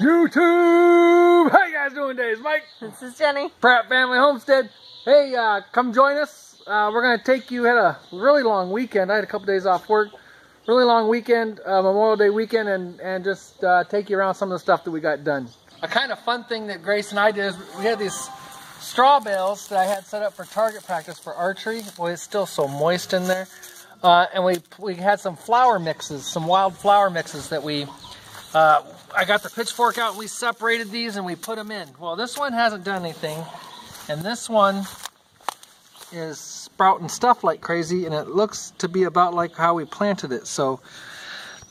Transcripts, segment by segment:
YouTube! How you guys doing today? It's Mike. This is Jenny. Pratt Family Homestead. Hey, come join us. We're going to take you, had a really long weekend. I had a couple days off work. Really long weekend, Memorial Day weekend, and just take you around some of the stuff that we got done. A kind of fun thing that Grace and I did is we had these straw bales that I had set up for target practice for archery. Well, it's still so moist in there. And we had some flower mixes, some wild flower mixes that I got the pitchfork out and we separated these and we put them in. Well, this one hasn't done anything, and this one is sprouting stuff like crazy, and it looks to be about like how we planted it. So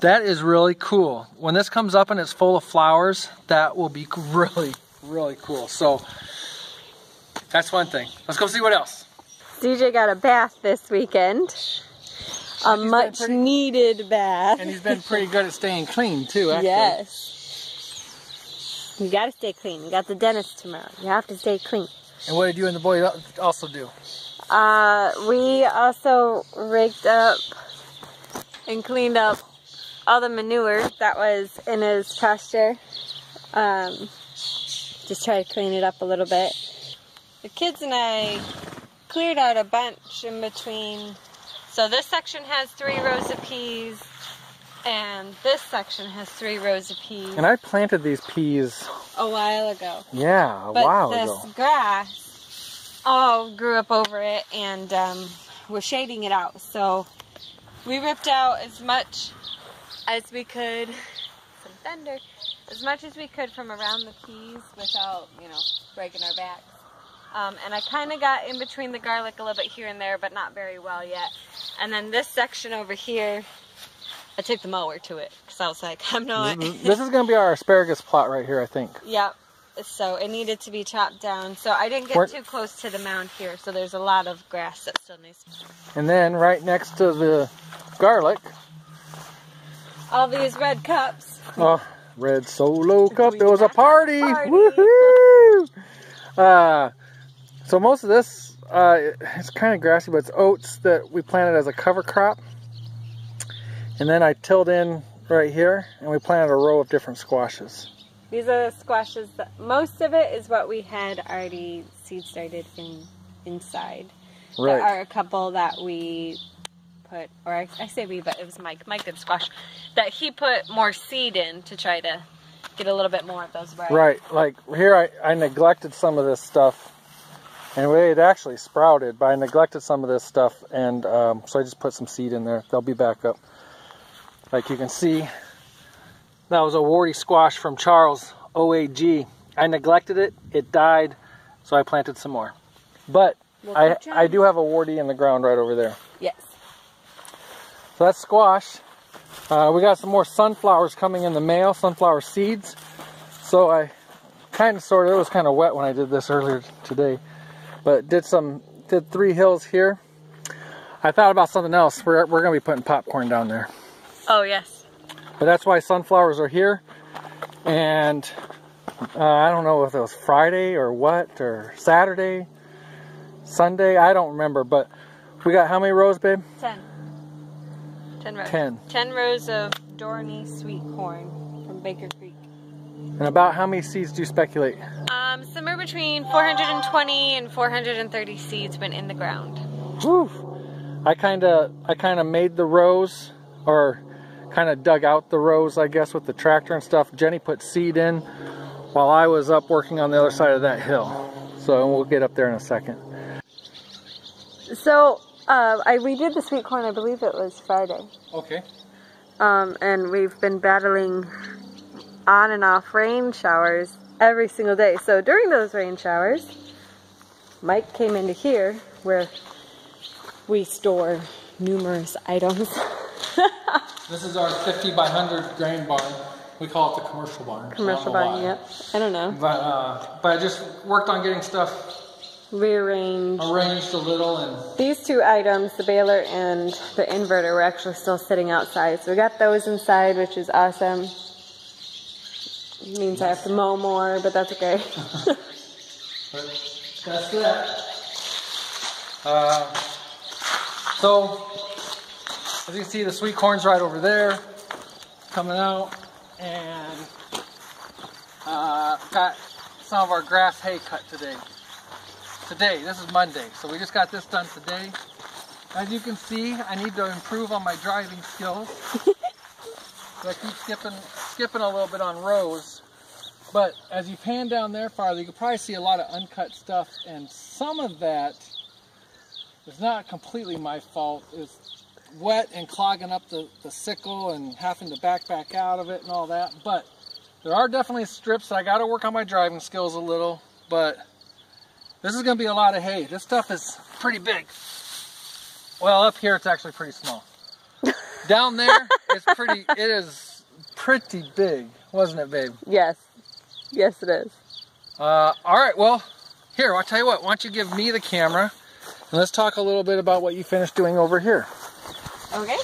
that is really cool. When this comes up and it's full of flowers, that will be really, really cool. So that's one thing. Let's go see what else. DJ got a bath this weekend. A much needed bath. And he's been pretty good at staying clean too, actually. Yes. You gotta stay clean. You got the dentist tomorrow. You have to stay clean. And what did you and the boy also do? We also raked up and cleaned up all the manure that was in his pasture. Just try to clean it up a little bit. The kids and I cleared out a bunch in between. So this section has 3 rows of peas, and this section has 3 rows of peas. And I planted these peas a while ago. Yeah, a while ago. But this grass all grew up over it, and we're shading it out. So we ripped out as much as we could, some thunder, as much as we could from around the peas without, you know, breaking our backs. And I kind of got in between the garlic a little bit here and there, but not very well yet. And then this section over here, I took the mower to it, because I was like, I'm not... This is going to be our asparagus plot right here, I think. Yep. So it needed to be chopped down. So I didn't get too close to the mound here, so there's a lot of grass that still needs to... And then right next to the garlic... all these red cups. Oh, red solo cup. It was a party! Woohoo! So most of this, it's kind of grassy, but it's oats that we planted as a cover crop. And then I tilled in right here, and we planted a row of different squashes. These are the squashes. Most of it is what we had already seed started inside. Right. There are a couple that we put, or I say we, but it was Mike did squash, that he put more seed in to try to get a little bit more of those right. Right, like here I neglected some of this stuff. And it actually sprouted, but I neglected some of this stuff, and so I just put some seed in there. They'll be back up. Like you can see, that was a warty squash from Charles, OAG. I neglected it, it died, so I planted some more. But I do have a warty in the ground right over there. Yes. So that's squash. We got some more sunflowers coming in the mail, sunflower seeds. So I kind of it was kind of wet when I did this earlier today. But did 3 hills here. I thought about something else. We're going to be putting popcorn down there. Oh, yes. But that's why sunflowers are here. And I don't know if it was Friday or what, or Saturday, Sunday. I don't remember. But we got how many rows, babe? 10. 10 rows. 10. 10 rows of Dorney sweet corn from Baker Creek. And about how many seeds do you speculate? Somewhere between 420 and 430 seeds went in the ground. Whew. I kind of made the rows, or kind of dug out the rows, I guess, with the tractor and stuff. Jenny put seed in while I was up working on the other side of that hill. So we'll get up there in a second. So we did the sweet corn, I believe it was Friday. Okay. And we've been battling on and off rain showers every single day. So during those rain showers, Mike came into here where we store numerous items. This is our 50 by 100 grain barn. We call it the commercial barn. Commercial barn, yep. I don't know. But I just worked on getting stuff arranged a little. And these 2 items, the baler and the inverter, were actually still sitting outside. So we got those inside, which is awesome. It means I have to mow more, but that's okay. But that's that. So, as you can see, the sweet corn's right over there, coming out, and got some of our grass hay cut today. This is Monday, so we just got this done today. As you can see, I need to improve on my driving skills. So I keep skipping a little bit on rows. But as you pan down there farther, you can probably see a lot of uncut stuff, and some of that is not completely my fault. It's wet and clogging up the sickle and having to back out of it and all that. But there are definitely strips that I got to work on my driving skills a little. But this is going to be a lot of hay. This stuff is pretty big. Well, up here it's actually pretty small. Down there it is pretty big, wasn't it, babe? Yes. Yes, it is. All right, well, here, I'll tell you what, why don't you give me the camera, and let's talk a little bit about what you finished doing over here. Okay.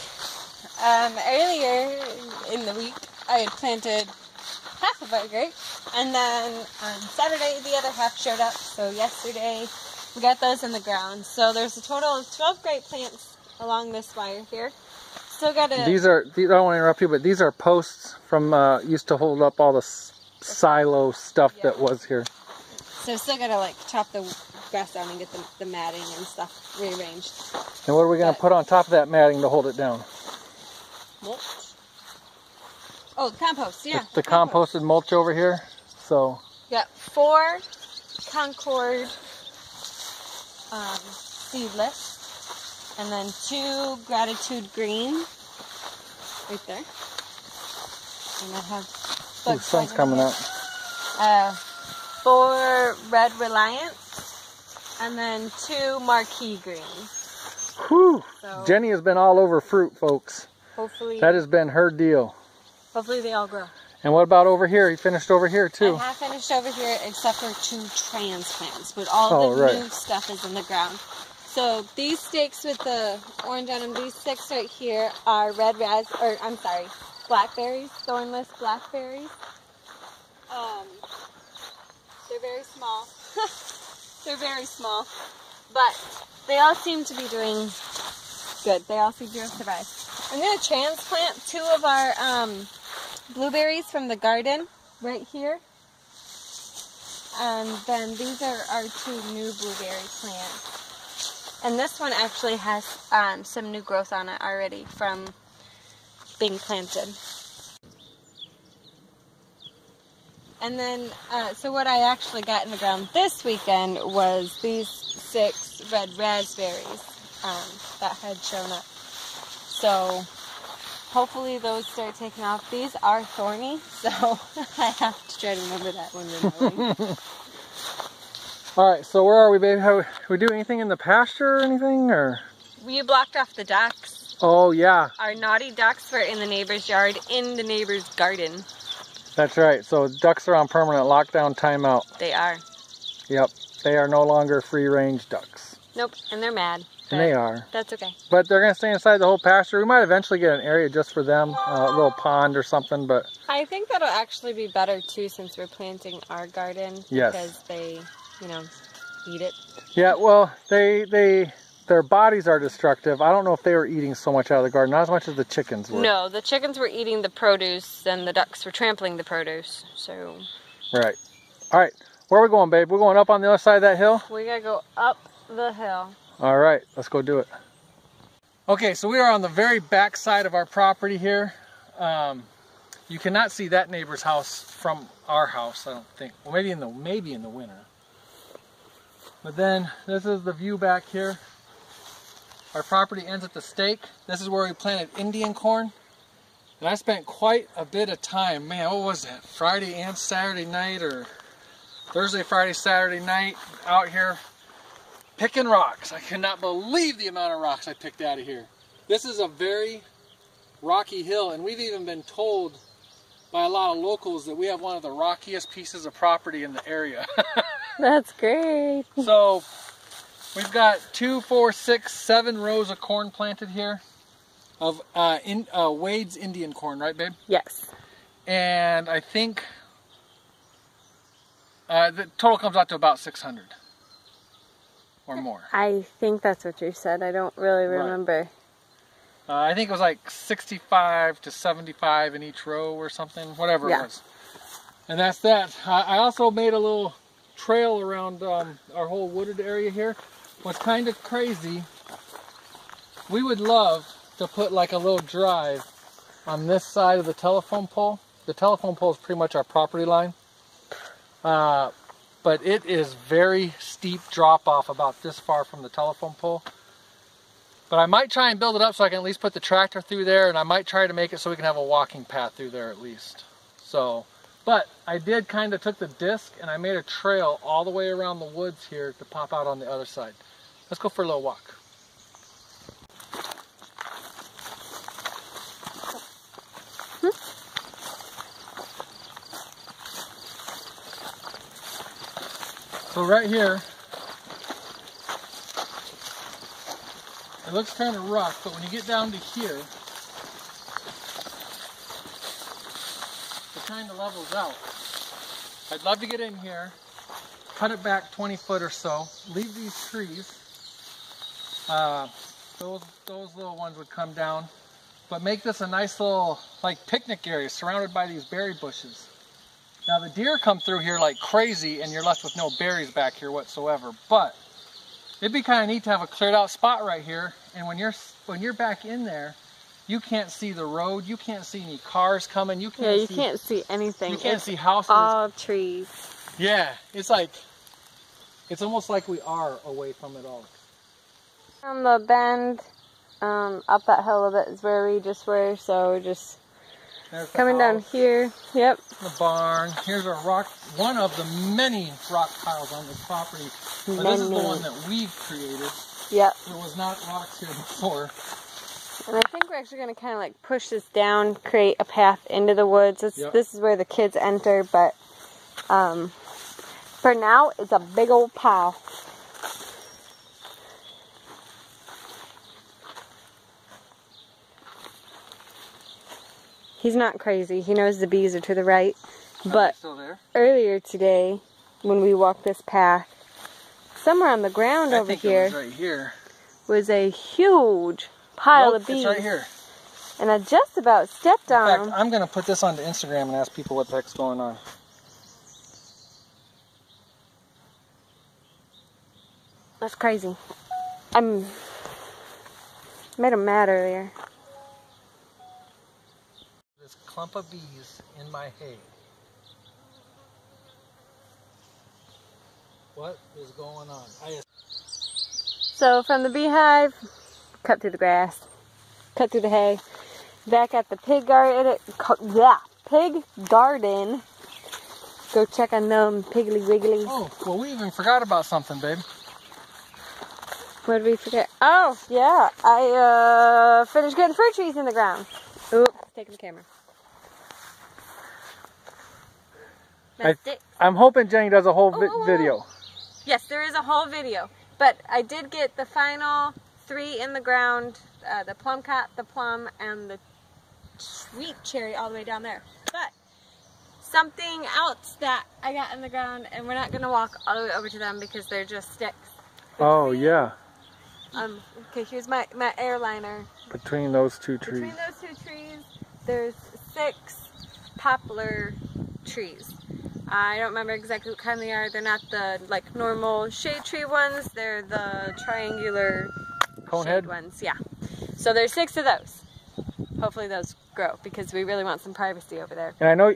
Earlier in the week, I had planted half of our grape, and then on Saturday, the other half showed up, so yesterday, we got those in the ground. So there's a total of 12 grape plants along this wire here. Still got to... These are, I don't want to interrupt you, but these are posts from, used to hold up all the silo stuff that was here. So still gotta like chop the grass down and get the matting and stuff rearranged. And what are we gonna put on top of that matting to hold it down? Mulch. Oh, compost, yeah. The composted mulch over here. So got 4 Concord seedless, and then 2 Gratitude Green right there. And I have the sun's coming up. 4 Red Reliance, and then 2 Marquee Greens. Whew! So, Jenny has been all over fruit, folks. Hopefully, that has been her deal. Hopefully they all grow. And what about over here? You finished over here too? I have finished over here except for 2 transplants, but all the new stuff is in the ground. So these stakes with the orange on them, these sticks right here are blackberries, thornless blackberries. They're very small. They're very small, but they all seem to be doing good. They all seem to have survived. I'm going to transplant 2 of our blueberries from the garden right here. And then these are our 2 new blueberry plants. And this one actually has some new growth on it already from being planted. And then, so what I actually got in the ground this weekend was these 6 red raspberries that had shown up. So hopefully those start taking off. These are thorny, so I have to try to remember that when we're mowing. Alright, so where are we, babe? Have we do anything in the pasture or anything? Or? You blocked off the ducks. Oh, yeah. Our naughty ducks were in the neighbor's yard, in the neighbor's garden. That's right. So ducks are on permanent lockdown timeout. They are. Yep. They are no longer free-range ducks. Nope. And they're mad. And they are. That's okay. But they're going to stay inside the whole pasture. We might eventually get an area just for them, a little pond or something. But I think that'll actually be better too, since we're planting our garden. Yes. Because they, you know, eat it. Yeah. Well, their bodies are destructive. I don't know if they were eating so much out of the garden, not as much as the chickens were. No, the chickens were eating the produce, and the ducks were trampling the produce. So. Right. All right. Where are we going, babe? We're going up on the other side of that hill? We gotta go up the hill. All right. Let's go do it. Okay, so we are on the very back side of our property here. You cannot see that neighbor's house from our house, I don't think. Well, maybe in the winter. But then this is the view back here. Our property ends at the stake. This is where we planted Indian corn. And I spent quite a bit of time, man, what was that? Friday and Saturday night, or Thursday, Friday, Saturday night out here picking rocks. I cannot believe the amount of rocks I picked out of here. This is a very rocky hill, and we've even been told by a lot of locals that we have one of the rockiest pieces of property in the area. That's great. So we've got 2, 4, 6, 7 rows of corn planted here of Wade's Indian corn, right, babe? Yes. And I think the total comes out to about 600 or more. I think that's what you said. I don't really remember. I think it was like 65 to 75 in each row or something, whatever it was. And that's that. I also made a little trail around our whole wooded area here. What's kind of crazy, we would love to put like a little drive on this side of the telephone pole. The telephone pole is pretty much our property line. But it is very steep drop off about this far from the telephone pole. But I might try and build it up so I can at least put the tractor through there, and I might try to make it so we can have a walking path through there at least. So, but I did kind of took the disc and I made a trail all the way around the woods here to pop out on the other side. Let's go for a little walk. So right here, it looks kind of rough, but when you get down to here, it kind of levels out. I'd love to get in here, cut it back 20 foot or so, leave these trees. Those little ones would come down, but make this a nice little like picnic area surrounded by these berry bushes. Now the deer come through here like crazy and you're left with no berries back here whatsoever, but it'd be kind of neat to have a cleared out spot right here, and when you're back in there, you can't see the road, you can't see any cars coming, you can't see anything. You can't see houses. All trees. Yeah, it's almost like we are away from it all. From the bend up that hill a bit is where we just were, so just coming down here. Yep. The barn. Here's a rock, one of the many rock piles on this property. But this is the one that we've created. Yep. There was not rocks here before. And I think we're actually going to kind of like push this down, create a path into the woods. This is where the kids enter, but for now, it's a big old pile. He's not crazy. He knows the bees are to the right. But earlier today, when we walked this path, somewhere on the ground over here, right here was a huge pile of bees. It's right here. And I just about stepped on them. In fact, I'm going to put this onto Instagram and ask people what the heck's going on. That's crazy. Made them mad earlier. This clump of bees in my hay. What is going on? So from the beehive, cut through the grass, cut through the hay, back at the pig garden. Pig garden. Go check on them piggly wiggly. Oh, well, we even forgot about something, babe. What did we forget? Oh, yeah. I finished getting fruit trees in the ground. Oop, taking the camera. I'm hoping Jenny does a whole video. Yes, there is a whole video. But I did get the final 3 in the ground. The plum cat, the plum, and the sweet cherry all the way down there. But something else that I got in the ground, and we're not going to walk all the way over to them because they're just sticks. Oh, yeah. Okay, here's my airliner. Between those two trees. Between those 2 trees, there's 6 poplar trees. I don't remember exactly what kind they are. They're not the like normal shade tree ones. They're the triangular conehead ones. Yeah. So there's 6 of those. Hopefully those grow because we really want some privacy over there. And I know,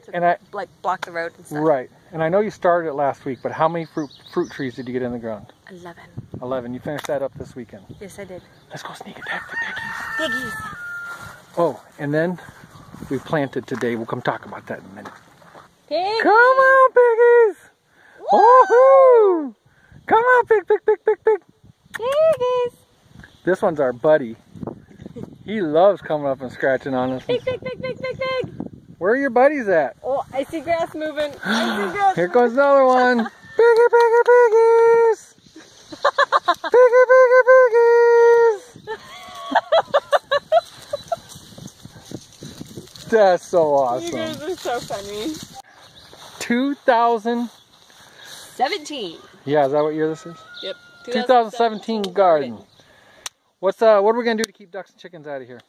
like block the road and stuff. Right. And I know you started it last week, but how many fruit trees did you get in the ground? 11. 11. You finished that up this weekend. Yes, I did. Let's go sneak attack the piggies. Piggies. Oh, and then we planted today. We'll come talk about that in a minute. Piggies. Come on, piggies! Woohoo! Come on, pig. Piggies. This one's our buddy. He loves coming up and scratching on us. Pig. Where are your buddies at? Oh, I see grass moving. Here goes another one. Piggies! Piggies! That's so awesome. You guys are so funny. 2017. Yeah, is that what year this is? Yep. 2017 garden. What are we gonna do to keep ducks and chickens out of here?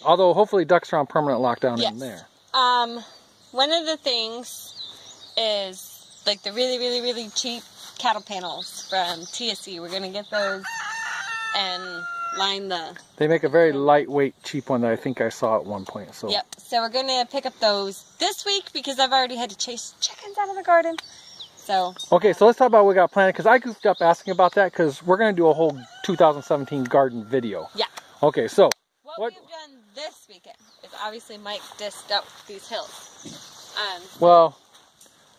Although hopefully ducks are on permanent lockdown in there. One of the things is like the really, really, really cheap cattle panels from TSC. We're going to get those and line the... They make a very lightweight, cheap one that I think I saw at one point. So. Yep. So we're going to pick up those this week because I've already had to chase chickens out of the garden. So. Okay, so let's talk about what we got planned, because I goofed up asking about that because we're going to do a whole 2017 garden video. Yeah. Okay, so. What we've done this weekend is obviously Mike disked up these hills. Well,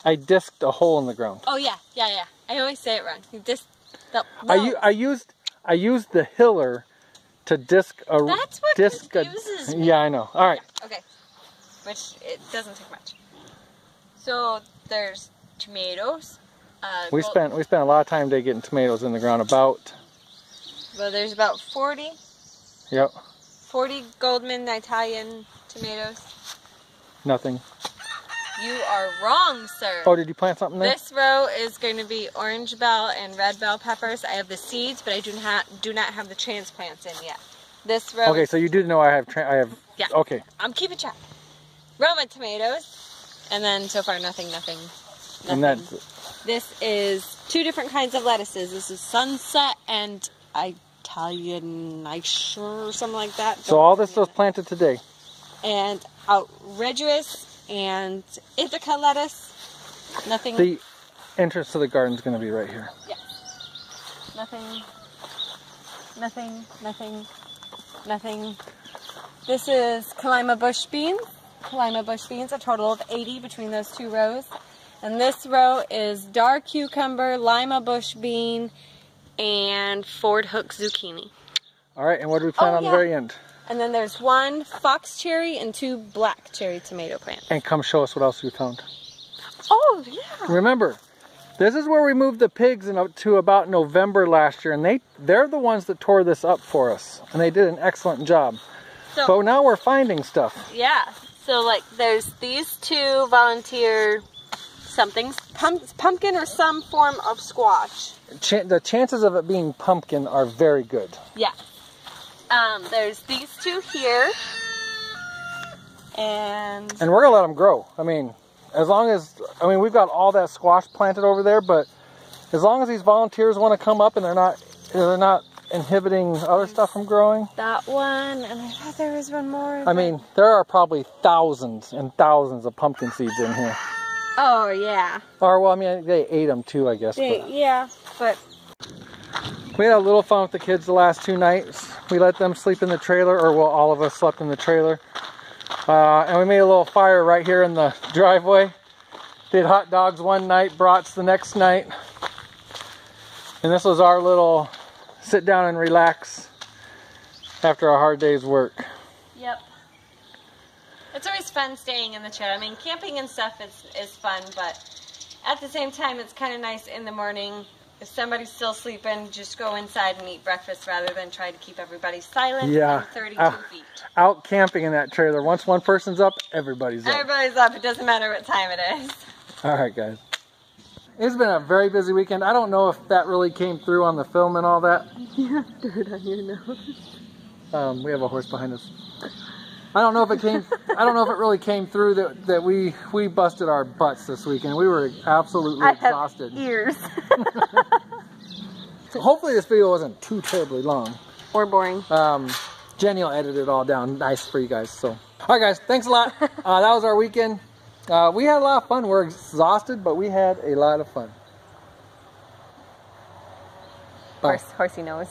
I disked a hole in the ground. Oh yeah. I always say it wrong. You disked the... I used the hiller to disc a... That's what confuses me. Yeah, I know. All right. Yeah, okay. Which, it doesn't take much. So, there's tomatoes. We spent a lot of time today getting tomatoes in the ground. Well, there's about 40. Yep. 40 Goldman Italian tomatoes. Nothing. You are wrong, sir. Oh, did you plant something there? This row is going to be orange bell and red bell peppers. I have the seeds, but I do not have the transplants in yet. This row. Okay, so you do know I have. Yeah. Okay. I'm keeping track. Roma tomatoes, and then so far nothing. And that's it. This is 2 different kinds of lettuces. This is Sunset and Italian, or something like that. So all this was planted today. And outrageous and Ithaca lettuce. Nothing. The entrance to the garden is going to be right here. Yeah. Nothing. This is Kalima bush beans. A total of 80 between those 2 rows. And this row is dark cucumber, lima bush bean, and Ford Hook zucchini. All right, and what do we plant on the very end? And then there's 1 fox cherry and 2 black cherry tomato plants. And come show us what else we found. Oh, yeah. Remember, this is where we moved the pigs to about November last year, and they're the ones that tore this up for us, and they did an excellent job. So, but now we're finding stuff. Yeah. So, like, there's these 2 volunteer somethings, pumpkin or some form of squash. The chances of it being pumpkin are very good. Yeah. There's these 2 here, and we're gonna let them grow. I mean, we've got all that squash planted over there, but as long as these volunteers want to come up and they're not inhibiting other stuff from growing. That one, and I thought there was one more. I mean, there are probably thousands and thousands of pumpkin seeds in here. Oh yeah. Or well, I mean, they ate them too, I guess. Yeah, but. We had a little fun with the kids the last 2 nights. We let them sleep in the trailer, or well, all of us slept in the trailer. And we made a little fire right here in the driveway. Did hot dogs one night, brats the next night. And this was our little sit down and relax after a hard day's work. Yep. It's always fun staying in the trailer. I mean, camping and stuff is fun, but at the same time, it's kind of nice in the morning. If somebody's still sleeping, just go inside and eat breakfast rather than try to keep everybody silent on 32 feet. Out camping in that trailer. Once one person's up, everybody's up. Everybody's up. It doesn't matter what time it is. All right, guys. It's been a very busy weekend. I don't know if that really came through on the film and all that. You have dirt on your nose. We have a horse behind us. I don't know if it really came through that we busted our butts this weekend. We were absolutely exhausted. I have ears. So hopefully this video wasn't too terribly long. Or boring. Jenny will edit it all down nice for you guys. So, all right, guys, thanks a lot. That was our weekend. We had a lot of fun. We're exhausted, but we had a lot of fun. Horsey nose.